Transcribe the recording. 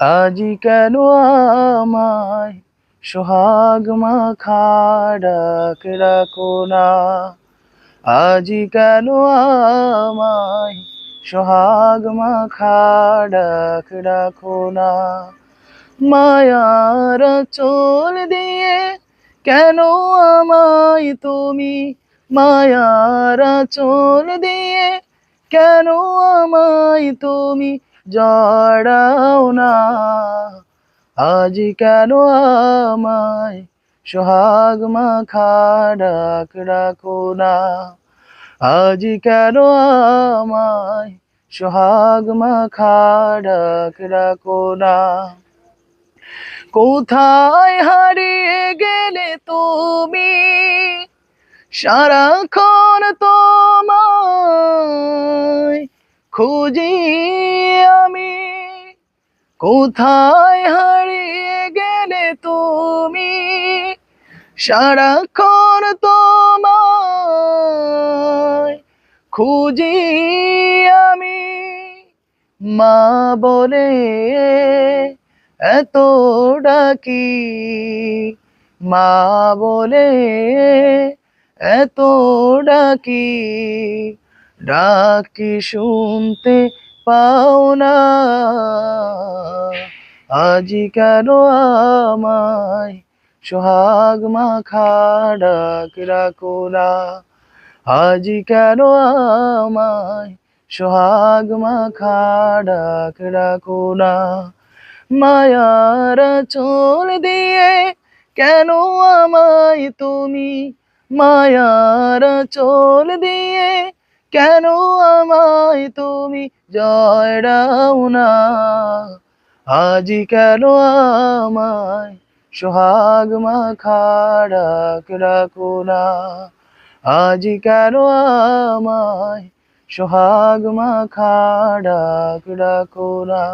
আজি কেন আমায় সোহাগ মাখা ডাক রাখো না, আজি কেন আমায় সোহাগ মাখা ডাক রাখো না। মায়ার চোল দিয়ে কেন আমায় তুমি, মায়ার চোল দিয়ে কেন আমায় তুমি জড়াও না। আজি কেন আমায় সোহাগ মাখা ডাক রাখো না, আজি কেন আমায় সোহাগ মাখা ডাক রাখো না। কোথায় হারিয়ে গেলে তুমি, সারাক্ষণ তোমায় খুঁজি আমি। কোথায় হারিয়ে গেলে তুমি, সারাক্ষণ তোমায় খুঁজি আমি। মা বলে এত ডাকি, মা বলে এত ডাকি, ডাকি শুনতে পাও না। আজি কেন আমায় সোহাগ মাখা ডাক রাখো না, আজি কেন আমায় সোহাগ মাখা ডাক রাখো না। মায়ার চোল দিয়ে কেন আমায় তুমি, মায়ার চোল দিয়ে কেন আমায় তুমি জড়াও না। আজি কেন আমায় সোহাগ মাখা ডাক রাখো না, আজি কেন আমায় সোহাগ মাখা ডাক রাখো না।